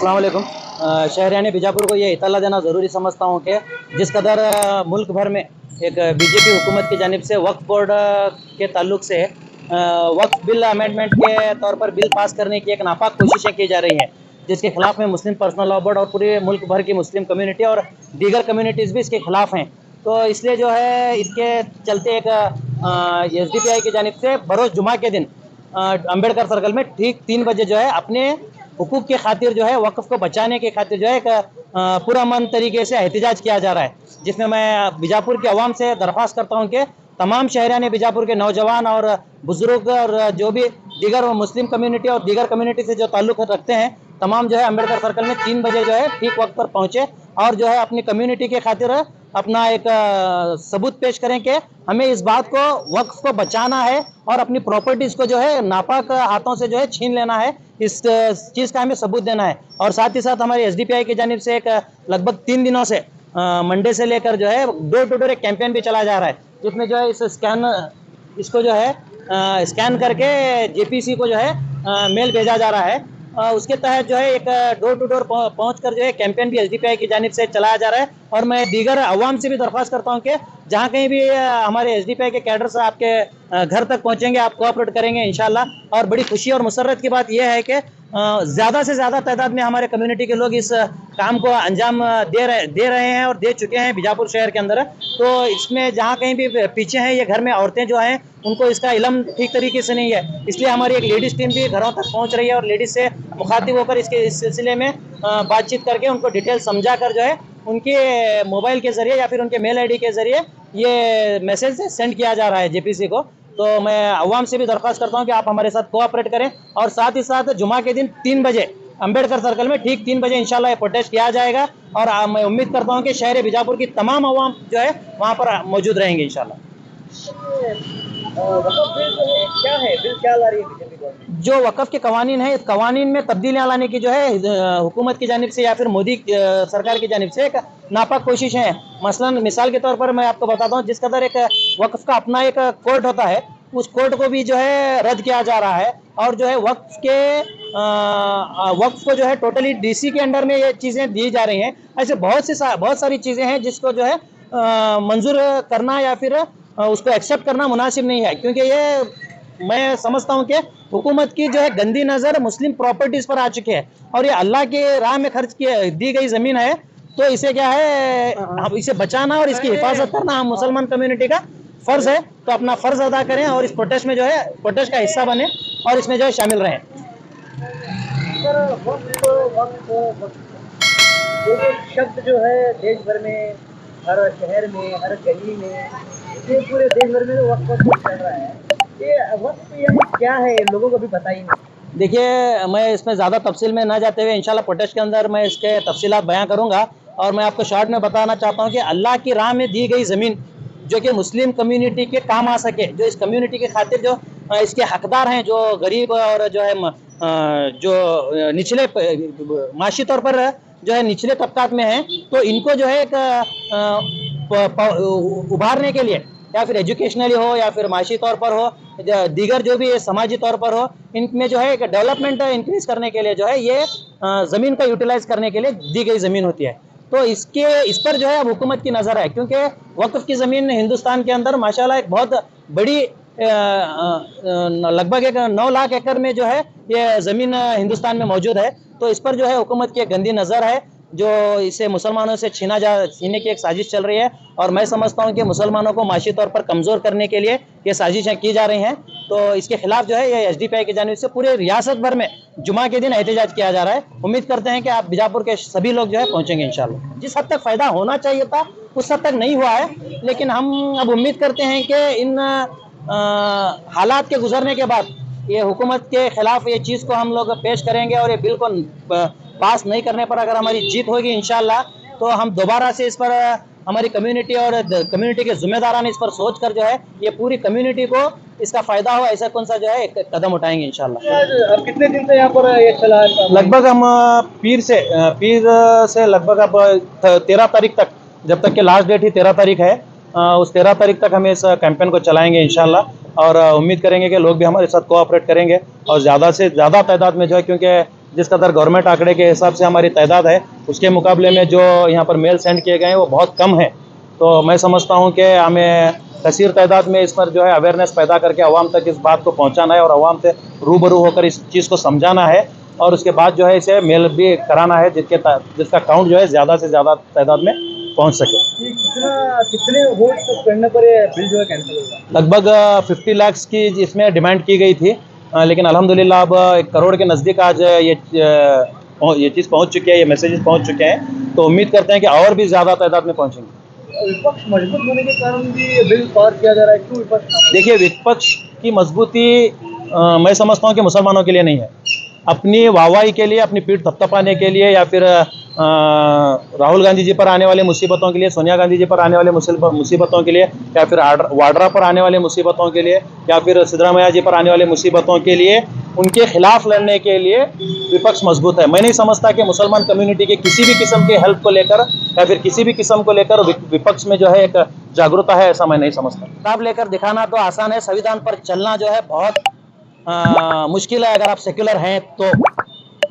अस्सलाम वालेकुम। शहरियान बीजापुर को ये इताला देना ज़रूरी समझता हूँ कि जिस कदर मुल्क भर में एक बीजेपी हुकूमत की जानिब से वक्फ बोर्ड के ताल्लुक से वक्फ बिल अमेंडमेंट के तौर पर बिल पास करने की एक नापाक कोशिशें की जा रही हैं, जिसके खिलाफ में मुस्लिम पर्सनल लॉ बोर्ड और पूरे मुल्क भर की मुस्लिम कम्युनिटी और दीगर कम्युनिटीज़ भी इसके खिलाफ हैं। तो इसलिए जो है इसके चलते एक SDPI की जानिब से बरोज़ जुमा के दिन अम्बेडकर सर्कल में ठीक 3 बजे जो है अपने हुकूक की खातिर जो है वक्फ को बचाने की खातिर जो है एक पुरअमन तरीके से एहतजाज किया जा रहा है, जिसमें मैं बीजापुर के अवाम से दरख्वास्त करता हूँ कि तमाम शहरियान बीजापुर के नौजवान और बुजुर्ग और जो भी दीगर मुस्लिम कम्युनिटी और दीगर कम्युनिटी से जो ताल्लुक़ रखते हैं, तमाम जो है अम्बेडकर सर्कल में 3 बजे जो है ठीक वक्त पर पहुँचे और जो है अपनी कम्युनिटी के खातिर अपना एक सबूत पेश करें कि हमें इस बात को वक्फ को बचाना है और अपनी प्रॉपर्टीज़ को जो है नापाक हाथों से जो है छीन लेना है। इस चीज़ का हमें सबूत देना है और साथ ही साथ हमारी SDPI की जानिब से एक लगभग 3 दिनों से मंडे से लेकर जो है डोर टू डोर एक कैंपेन भी चलाया जा रहा है, जिसमें जो है इसको जो है स्कैन करके JPC को जो है मेल भेजा जा रहा है। उसके तहत जो है एक डोर टू डोर पहुँच कर जो है कैंपेन भी SDPI की जानिब से चलाया जा रहा है और मैं दीगर अवाम से भी दरख्वास्त करता हूँ कि जहाँ कहीं भी हमारे SDPI के कैडर्स आपके घर तक पहुँचेंगे, आप कोऑपरेट करेंगे इंशाल्लाह। और बड़ी खुशी और मुसर्रत की बात यह है कि ज़्यादा से ज़्यादा तादाद में हमारे कम्युनिटी के लोग इस काम को अंजाम दे रहे हैं और दे चुके हैं बीजापुर शहर के अंदर। तो इसमें जहाँ कहीं भी पीछे हैं ये घर में औरतें जो हैं उनको इसका इल्म ठीक तरीके से नहीं है, इसलिए हमारी एक लेडीज़ टीम भी घरों तक पहुँच रही है और लेडीज़ से मुखातिब होकर इस सिलसिले में बातचीत करके उनको डिटेल समझा कर जो है उनके मोबाइल के ज़रिए या फिर उनके मेल ID के ज़रिए ये मैसेज सेंड किया जा रहा है JPC को। तो मैं अवाम से भी दरख्वास्त करता हूँ कि आप हमारे साथ कोऑपरेट करें और साथ ही साथ जुमा के दिन 3 बजे अम्बेडकर सर्कल में ठीक 3 बजे इंशाल्लाह ये प्रोटेस्ट किया जाएगा और मैं उम्मीद करता हूँ कि शहर बीजापुर की तमाम अवाम जो है वहाँ पर मौजूद रहेंगे इंशाल्लाह। वक़्फ़ बिल जो है क्या है? बिल क्या ला रही है बीजेपी गवर्नमेंट? जो वक़्फ़ के कवानीन है, इस कवानीन में तब्दीलियाँ लाने की जो है हुकूमत की जानिब से या फिर मोदी सरकार की जानिब से एक नापाक कोशिश है। मसलन मिसाल के तौर पर मैं आपको बताता हूँ, जिस कदर एक वक़्फ़ का अपना एक कोर्ट होता है, उस कोर्ट को भी जो है रद्द किया जा रहा है और जो है वक़्फ़ को जो है टोटली DC के अंडर में ये चीज़ें दी जा रही हैं। ऐसे बहुत सारी चीज़ें हैं जिसको जो है मंजूर करना या फिर उसको एक्सेप्ट करना मुनासिब नहीं है, क्योंकि ये मैं समझता हूँ कि हुकूमत की जो है गंदी नज़र मुस्लिम प्रॉपर्टीज़ पर आ चुकी है और ये अल्लाह के राह में खर्च दी गई ज़मीन है। तो इसे क्या है, अब इसे बचाना और इसकी हिफाजत करना हम मुसलमान कम्युनिटी का फ़र्ज़ है। तो अपना फ़र्ज़ अदा करें और इस प्रोटेस्ट में जो है प्रोटेस्ट का हिस्सा बने और इसमें जो है शामिल रहें। सर वक़्फ़ ये शब्द जो है देश भर में, हर शहर में, हर गली में, ये पूरे देश भर में वक़्फ़ चल रहा है। ये वक़्फ़ यानी क्या है? लोगों को भी बताइए। देखिए, मैं इसमें ज़्यादा तफसील में ना जाते हुए इंशाल्लाह प्रोटेस्ट के अंदर मैं इसके तफसीलात बयां करूँगा और मैं आपको शॉर्ट में बताना चाहता हूँ कि अल्लाह की राह में दी गई ज़मीन जो कि मुस्लिम कम्युनिटी के काम आ सके, जो इस कम्युनिटी के खातिर जो इसके हकदार हैं, जो गरीब और जो है जो निचले माशी तौर पर जो है निचले तबकात में हैं, तो इनको जो है एक उभारने के लिए या फिर एजुकेशनली हो या फिर माशी तौर पर हो, दीगर जो भी समाजी तौर पर हो, इनमें जो है एक डेवलपमेंट इंक्रीज़ करने के लिए जो है ये ज़मीन का यूटिलाइज़ करने के लिए दी गई ज़मीन होती है। तो इस पर जो है अब हुकूमत की नज़र है, क्योंकि वक्फ की ज़मीन हिंदुस्तान के अंदर माशाल्लाह एक बहुत बड़ी लगभग एक 9 लाख एकड़ में जो है ये ज़मीन हिंदुस्तान में मौजूद है। तो इस पर जो है हुकूमत की एक गंदी नज़र है, जो इसे मुसलमानों से छीनने की एक साजिश चल रही है और मैं समझता हूँ कि मुसलमानों को माशी तौर पर कमज़ोर करने के लिए ये साजिशें की जा रही हैं। तो इसके खिलाफ जो है ये SDPI की जानिब से पूरे रियासत भर में जुमा के दिन एहतजाज किया जा रहा है। उम्मीद करते हैं कि आप बीजापुर के सभी लोग जो है पहुँचेंगे इंशाल्लाह। जिस हद तक फ़ायदा होना चाहिए था उस हद तक नहीं हुआ है, लेकिन हम अब उम्मीद करते हैं कि इन हालात के गुजरने के बाद ये हुकूमत के खिलाफ ये चीज़ को हम लोग पेश करेंगे और ये बिल को पास नहीं करने पर अगर हमारी जीत होगी इंशाल्लाह, तो हम दोबारा से इस पर हमारी कम्युनिटी और कम्युनिटी के ज़िम्मेदारान इस पर सोच कर जो है ये पूरी कम्युनिटी को इसका फ़ायदा हो ऐसा कौन सा जो है एक कदम उठाएंगे इंशाल्लाह। अब कितने दिन से यहाँ पर ये चला है? लगभग हम पीर से लगभग अब 13 तारीख तक, जब तक कि लास्ट डेट ही 13 तारीख है, उस 13 तारीख तक हम इस कैंपेन को चलाएंगे इंशाल्लाह और उम्मीद करेंगे कि लोग भी हमारे साथ कोऑपरेट करेंगे और ज़्यादा से ज़्यादा तादाद में जो है, क्योंकि जिस कदर गवर्नमेंट आंकड़े के हिसाब से हमारी तादाद है, उसके मुकाबले में जो यहाँ पर मेल सेंड किए गए हैं वो बहुत कम है। तो मैं समझता हूँ कि हमें कसीर तादाद में इस पर जो है अवेयरनेस पैदा करके आवाम तक इस बात को पहुँचाना है और आवाम से रूबरू होकर इस चीज़ को समझाना है और उसके बाद जो है इसे मेल भी कराना है जिसका काउंट जो है ज़्यादा से ज़्यादा तादाद में पहुँच सके। कितने वोट पड़ने पर ये बिल जो है कैंसिल होगा? लगभग 50 लाख की इसमें डिमांड की गई थी, लेकिन अल्हम्दुलिल्लाह अब 1 करोड़ के नज़दीक आज ये चीज़ पहुंच चुकी है, ये मैसेजेस पहुंच चुके हैं। तो उम्मीद करते हैं कि और भी ज़्यादा तादाद में पहुंचेंगे। विपक्ष मजबूत होने के कारण भी ये बिल पास किया जा रहा है, क्यों विपक्ष? देखिए, विपक्ष की मजबूती मैं समझता हूं कि मुसलमानों के लिए नहीं है, अपनी वाहवाही के लिए, अपनी पीठ थपथपाने के लिए या फिर राहुल गांधी जी पर आने वाली मुसीबतों के लिए, सोनिया गांधी जी पर आने वाले मुसीबतों के लिए या फिर वाड्रा पर आने वाली मुसीबतों के लिए या फिर सिद्धरामैया जी पर आने वाली मुसीबतों के लिए, उनके खिलाफ लड़ने के लिए विपक्ष मजबूत है। मैं नहीं समझता कि मुसलमान कम्युनिटी के किसी भी किस्म के हेल्प को लेकर या फिर किसी भी किस्म को लेकर विपक्ष में जो है एक जागरूकता है, ऐसा मैं नहीं समझता। किताब लेकर दिखाना तो आसान है, संविधान पर चलना जो है बहुत मुश्किल है। अगर आप सेक्युलर हैं तो,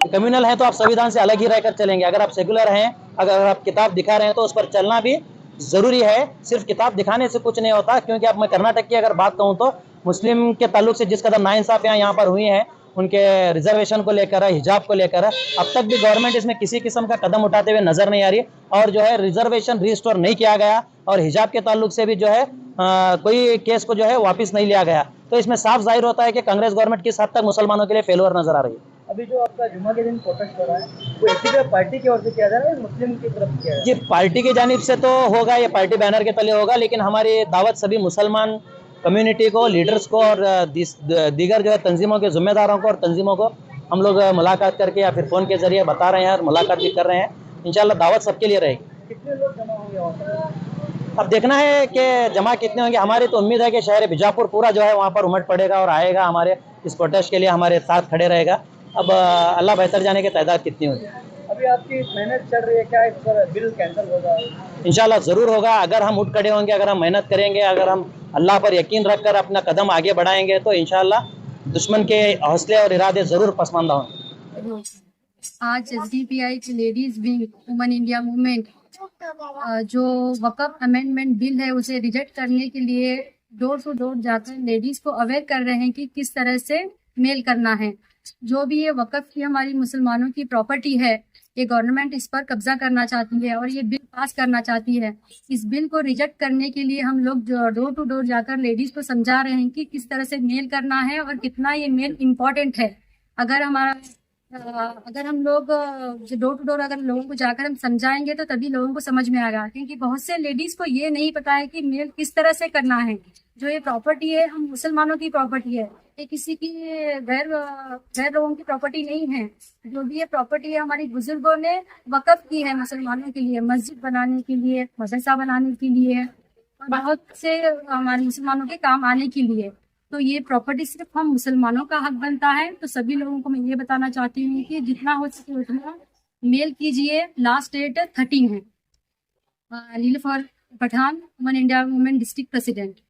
कम्युनल हैं तो आप संविधान से अलग ही रहकर चलेंगे। अगर आप सेक्युलर हैं, अगर आप किताब दिखा रहे हैं तो उस पर चलना भी ज़रूरी है। सिर्फ किताब दिखाने से कुछ नहीं होता, क्योंकि अब मैं कर्नाटक की अगर बात कहूँ तो मुस्लिम के ताल्लुक से जिस कदर नाइंसाफ़ियाँ यहाँ पर हुई हैं, उनके रिजर्वेशन को लेकर, हिजाब को लेकर, अब तक भी गवर्नमेंट इसमें किसी किस्म का कदम उठाते हुए नज़र नहीं आ रही और जो है रिजर्वेशन रिस्टोर नहीं किया गया और हिजाब के ताल्लुक से भी जो है कोई केस को जो है वापस नहीं लिया गया। तो इसमें साफ जाहिर होता है कि कांग्रेस गवर्नमेंट किस हद तक मुसलमानों के लिए फेलुअर नजर आ रही है। अभी जो आपका जुम्मा के दिन प्रोटेस्ट हो रहा है, वो इसी पार्टी की ओर से किया जा रहा है, मुस्लिम की तरफ किया जा रहा है? जी, पार्टी की जानिब से तो होगा, ये पार्टी बैनर के तले होगा, लेकिन हमारी दावत सभी मुसलमान कम्युनिटी को, लीडर्स को और दीगर जो है तंजीमों के ज़िम्मेदारों को और तंजीमों को हम लोग मुलाकात करके या फिर फ़ोन के ज़रिए बता रहे हैं और मुलाकात भी कर रहे हैं। इंशाल्लाह दावत सबके लिए रहेगी। कितने लोग जमा होंगे वहाँ पर? अब देखना है कि जमा कितने होंगे। हमारी तो उम्मीद है कि शहर बीजापुर पूरा जो है वहाँ पर उमड़ पड़ेगा और आएगा, हमारे इस प्रोटेस्ट के लिए हमारे साथ खड़े रहेगा। अब अल्लाह बेहतर जाने की तादाद कितनी होगी। अभी आपकी मेहनत चल रही है, क्या इस पर बिल कैंसिल होगा? इंशाल्लाह ज़रूर होगा। अगर हम उठ खड़े होंगे, अगर हम मेहनत करेंगे, अगर हम अल्लाह पर यकीन रखकर अपना कदम आगे बढ़ाएंगे तो इंशाल्लाह दुश्मन के हौसले और इरादे ज़रूर पसमानदा होंगे। आज एसडीपीआई की ladies wing women India movement जो वक़्फ़ अमेंडमेंट बिल है उसे रिजेक्ट करने के लिए डोर टू डोर जाकर लेडीज को अवेयर कर रहे हैं कि किस तरह से मेल करना है। जो भी ये वक़्फ़ की हमारी मुसलमानों की प्रॉपर्टी है, ये गवर्नमेंट इस पर कब्जा करना चाहती है और ये बिल पास करना चाहती है। इस बिल को रिजेक्ट करने के लिए हम लोग डोर टू डोर जाकर लेडीज को समझा रहे हैं कि किस तरह से मेल करना है और कितना ये मेल इम्पोर्टेंट है। अगर हम लोग डोर टू डोर अगर लोगों को जाकर हम समझाएंगे तो तभी लोगों को समझ में आएगा, क्योंकि बहुत से लेडीज को ये नहीं पता है कि मेल किस तरह से करना है। जो ये प्रॉपर्टी है हम मुसलमानों की प्रॉपर्टी है, ये किसी की गैर लोगों की प्रॉपर्टी नहीं है। जो भी ये प्रॉपर्टी है हमारी बुजुर्गों ने वक़्फ़ की है मुसलमानों के लिए, मस्जिद बनाने के लिए, मदरसा बनाने के लिए और बहुत से हमारे मुसलमानों के काम आने के लिए। तो ये प्रॉपर्टी सिर्फ हम मुसलमानों का हक बनता है। तो सभी लोगों को मैं ये बताना चाहती हूँ कि जितना हो सके उतना मेल कीजिए। लास्ट डेट 13 है। Nilufar Pathan, women India movement district president.